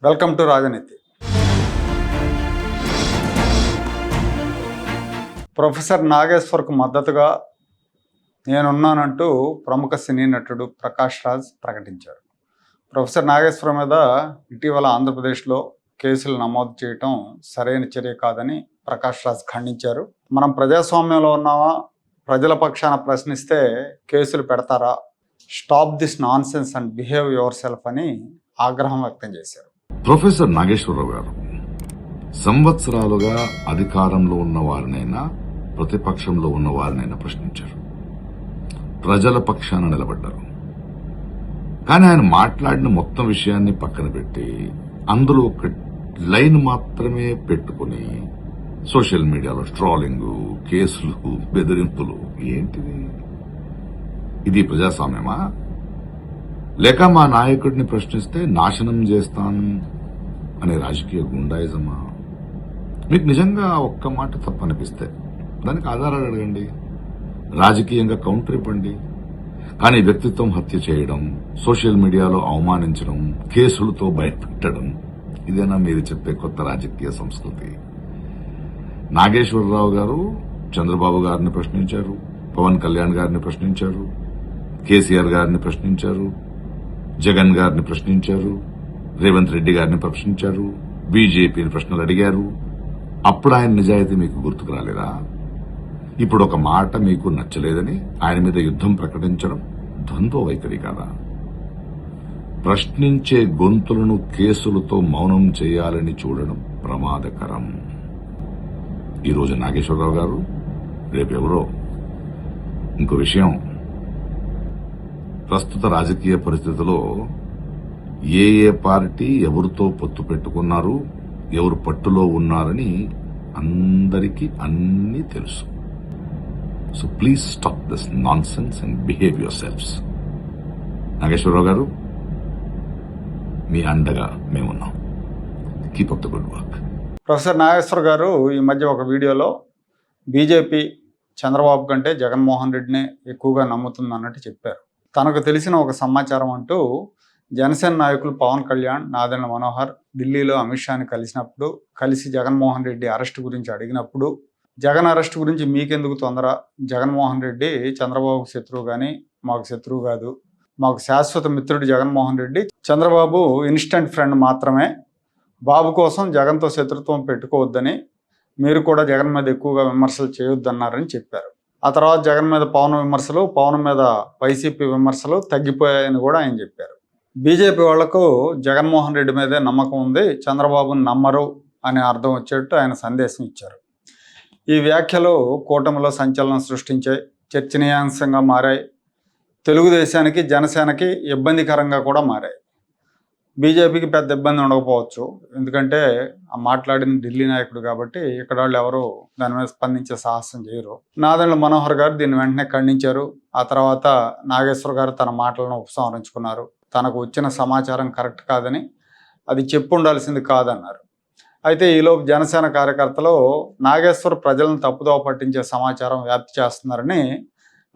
Welcome to రాజనీతి. Professor నాగేశ్వర్కు మద్దతుగా నేనున్నానంటూ ప్రముఖ సినీ నటుడు ప్రకాష్ రాజ్ ప్రకటించారు. ప్రొఫెసర్ నాగేశ్వర్ మీద ఇటీవల ఆంధ్రప్రదేశ్లో కేసులు నమోదు చేయటం సరైన చర్య కాదని ప్రకాష్ రాజ్ ఖండించారు. మనం ప్రజాస్వామ్యంలో ఉన్నామా, ప్రజల పక్షాన ప్రశ్నిస్తే కేసులు పెడతారా, stop this nonsense and behave your self అని ఆగ్రహం వ్యక్తం చేశారు. ప్రొఫెసర్ నాగేశ్వరరావు గారు సంవత్సరాలుగా అధికారంలో ఉన్న వారినైనా ప్రతిపక్షంలో ఉన్న వారినైనా ప్రశ్నించారు. ప్రజల పక్షాన నిలబడ్డారు. కానీ ఆయన మాట్లాడిన మొత్తం విషయాన్ని పక్కన పెట్టి అందులో ఒక లైన్ మాత్రమే పెట్టుకుని సోషల్ మీడియాలో ట్రోలింగ్, కేసులు, బెదిరింపులు. ఏంటిది? ఇది ప్రజాస్వామ్యమా? లేక మా నాయకుడిని ప్రశ్నిస్తే నాశనం చేస్తాను అనే రాజకీయ గుండాయిజమా? మీకు నిజంగా ఒక్క మాట తప్పనిపిస్తే దానికి ఆధారాలు అడగండి, రాజకీయంగా కౌంటర్ ఇవ్వండి. కానీ వ్యక్తిత్వం హత్య చేయడం, సోషల్ మీడియాలో అవమానించడం, కేసులతో భయపెట్టడం, ఇదేనా మీరు చెప్పే కొత్త రాజకీయ సంస్కృతి? నాగేశ్వరరావు గారు చంద్రబాబు గారిని ప్రశ్నించారు, పవన్ కళ్యాణ్ గారిని ప్రశ్నించారు, కేసీఆర్ గారిని ప్రశ్నించారు, జగన్ గారిని ప్రశ్నించారు, రేవంత్ రెడ్డి గారిని ప్రశ్నించారు, బీజేపీని ప్రశ్నలు అడిగారు. అప్పుడు ఆయన నిజాయితీ మీకు గుర్తుకు రాలేదా? ఇప్పుడు ఒక మాట మీకు నచ్చలేదని ఆయన మీద యుద్ధం ప్రకటించడం ద్వంద్వ వైఖరి కాదా? ప్రశ్నించే గొంతులను కేసులతో మౌనం చేయాలని చూడడం ప్రమాదకరం. ఈరోజు నాగేశ్వరరావు గారు, రేపెవరో. ఇంకో విషయం, ప్రస్తుత రాజకీయ పరిస్థితుల్లో ఏ పార్టీ ఎవరితో పొత్తు పెట్టుకున్నారు, ఎవరు పట్టులో ఉన్నారని అందరికీ అన్నీ తెలుసు. So please stop this nonsense and behave your selves. Nageswara Rao గారు, మీ అండగా మేమున్నాం. Keep up the good work. Professor Nageswar గారు ఈ మధ్య ఒక వీడియోలో బీజేపీ చంద్రబాబు కంటే జగన్మోహన్ రెడ్డినే ఎక్కువగా నమ్ముతుంది అన్నట్టు చెప్పారు. తనకు తెలిసిన ఒక సమాచారం అంటూ జనసేన నాయకులు పవన్ కళ్యాణ్, నాదెండ్ల మనోహర్ ఢిల్లీలో అమిత్ షాని కలిసి జగన్మోహన్ రెడ్డి అరెస్ట్ గురించి అడిగినప్పుడు, జగన్ అరెస్ట్ గురించి మీకెందుకు తొందర, జగన్మోహన్ రెడ్డి చంద్రబాబుకు శత్రువు కానీ మాకు శత్రువు కాదు, మాకు శాశ్వత మిత్రుడు జగన్మోహన్ రెడ్డి, చంద్రబాబు ఇన్స్టెంట్ ఫ్రెండ్ మాత్రమే, బాబు కోసం జగన్తో శత్రుత్వం పెట్టుకోవద్దని మీరు కూడా జగన్ మీద ఎక్కువగా విమర్శలు చేయొద్దన్నారని చెప్పారు. ఆ తర్వాత జగన్ మీద పవన్ విమర్శలు, పవన్ మీద వైసీపీ విమర్శలు తగ్గిపోయాయని కూడా ఆయన చెప్పారు. బీజేపీ వాళ్లకు జగన్మోహన్ రెడ్డి మీదే నమ్మకం ఉంది, చంద్రబాబుని నమ్మరు అనే అర్థం వచ్చేట్టు ఆయన సందేశం ఇచ్చారు. ఈ వ్యాఖ్యలు కూటమిలో సంచలనం సృష్టించాయి, చర్చనీయాంశంగా మారాయి, తెలుగుదేశానికి జనసేనకి ఇబ్బందికరంగా కూడా మారాయి. బీజేపీకి పెద్ద ఇబ్బంది ఉండకపోవచ్చు, ఎందుకంటే ఆ మాట్లాడిన ఢిల్లీ నాయకుడు కాబట్టి ఇక్కడ వాళ్ళు ఎవరు దాని మీద స్పందించే సాహసం చేయరు. నాదెండ్ల మనోహర్ గారు దీన్ని వెంటనే ఖండించారు. ఆ తర్వాత నాగేశ్వర్ గారు తన మాటలను ఉపసంహరించుకున్నారు. తనకు వచ్చిన సమాచారం కరెక్ట్ కాదని, అది చెప్పు ఉండాల్సింది కాదన్నారు. అయితే ఈలోపు జనసేన కార్యకర్తలు నాగేశ్వర్ ప్రజలను తప్పుదోవ పట్టించే సమాచారం వ్యాప్తి చేస్తున్నారని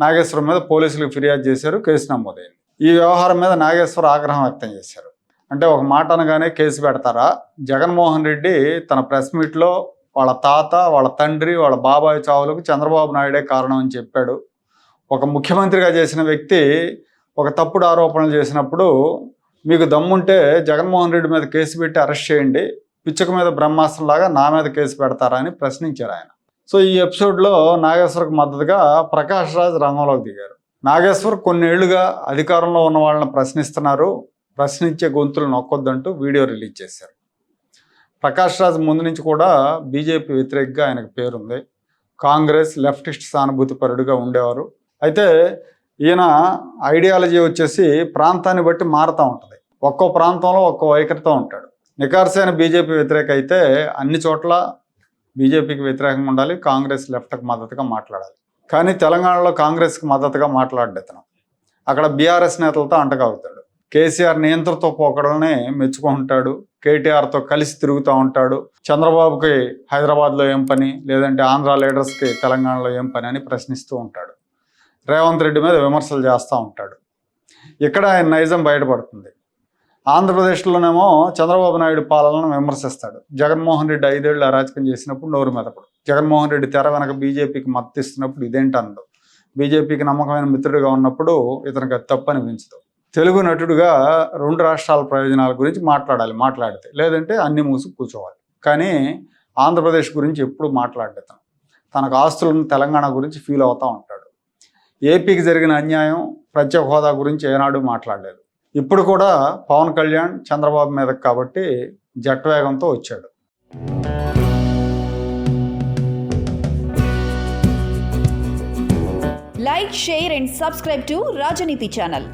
నాగేశ్వర్ మీద పోలీసులకు ఫిర్యాదు చేశారు. కేసు నమోదైంది. ఈ వ్యవహారం మీద నాగేశ్వర్ ఆగ్రహం వ్యక్తం చేశారు. అంటే ఒక మాట అనగానే కేసు పెడతారా? జగన్మోహన్ రెడ్డి తన ప్రెస్ మీట్లో వాళ్ళ తాత, వాళ్ళ తండ్రి, వాళ్ళ బాబాయ్ చావులకు చంద్రబాబు నాయుడే కారణం అని చెప్పాడు. ఒక ముఖ్యమంత్రిగా చేసిన వ్యక్తి ఒక తప్పుడు ఆరోపణలు చేసినప్పుడు మీకు దమ్ముంటే జగన్మోహన్ రెడ్డి మీద కేసు పెట్టి అరెస్ట్ చేయండి, పిచ్చుక మీద బ్రహ్మాస్త్రంలాగా నా మీద కేసు పెడతారా అని ప్రశ్నించారు ఆయన. సో ఈ ఎపిసోడ్లో నాగేశ్వర్కు మద్దతుగా ప్రకాష్ రాజ్ రంగంలోకి దిగారు. నాగేశ్వర్ కొన్నేళ్లుగా అధికారంలో ఉన్న వాళ్ళని ప్రశ్నిస్తున్నారు, ప్రశ్నించే గొంతులు నొక్కొద్దంటూ వీడియో రిలీజ్ చేశారు. ప్రకాష్ రాజ్ ముందు నుంచి కూడా బీజేపీ వ్యతిరేకంగా ఆయనకు పేరుంది. కాంగ్రెస్ లెఫ్టిస్ట్ సానుభూతి పరుడుగా ఉండేవారు. అయితే ఈయన ఐడియాలజీ వచ్చేసి ప్రాంతాన్ని బట్టి మారుతూ ఉంటుంది. ఒక్కో ప్రాంతంలో ఒక్కో వైఖరితో ఉంటాడు. నికార్సైన బీజేపీ వ్యతిరేక అయితే అన్ని చోట్ల బీజేపీకి వ్యతిరేకంగా ఉండాలి, కాంగ్రెస్ లెఫ్ట్కి మద్దతుగా మాట్లాడాలి. కానీ తెలంగాణలో కాంగ్రెస్కి మద్దతుగా మాట్లాడేతను అక్కడ బీఆర్ఎస్ నేతలతో అంటగవుతాడు. కేసీఆర్ నియంత్రణతో పోకడల్ని మెచ్చుకుంటాడు, కేటీఆర్తో కలిసి తిరుగుతూ ఉంటాడు. చంద్రబాబుకి హైదరాబాద్లో ఏం పని, లేదంటే ఆంధ్ర లీడర్స్కి తెలంగాణలో ఏం పని అని ప్రశ్నిస్తూ ఉంటాడు. రేవంత్ రెడ్డి మీద విమర్శలు చేస్తూ ఉంటాడు. ఇక్కడ ఆయన నైజం బయటపడుతుంది. ఆంధ్రప్రదేశ్లోనేమో చంద్రబాబు నాయుడు పాలనను విమర్శిస్తాడు. జగన్మోహన్ రెడ్డి 5 ఏళ్ళు అరాచకం చేసినప్పుడు నోరు మెదపడు. జగన్మోహన్ రెడ్డి తెర వెనక బీజేపీకి మద్దతు ఇస్తున్నప్పుడు ఇదేంటండు. బీజేపీకి నమ్మకమైన మిత్రుడిగా ఉన్నప్పుడు ఇతనికి అది తప్పు అనిపించదు. తెలుగు నటుడుగా 2 రాష్ట్రాల ప్రయోజనాల గురించి మాట్లాడితే, లేదంటే అన్ని మూసి కూర్చోవాలి. కానీ ఆంధ్రప్రదేశ్ గురించి ఎప్పుడు మాట్లాడేతను. తనకు ఆస్తులను తెలంగాణ గురించి ఫీల్ అవుతూ ఉంటాడు. ఏపీకి జరిగిన అన్యాయం, ప్రత్యేక హోదా గురించి ఏనాడు మాట్లాడలేదు. ఇప్పుడు కూడా పవన్ కళ్యాణ్ చంద్రబాబు మీదకి కాబట్టి జట్వేగంతో వచ్చాడు. Like, share and subscribe to Rajaniti channel.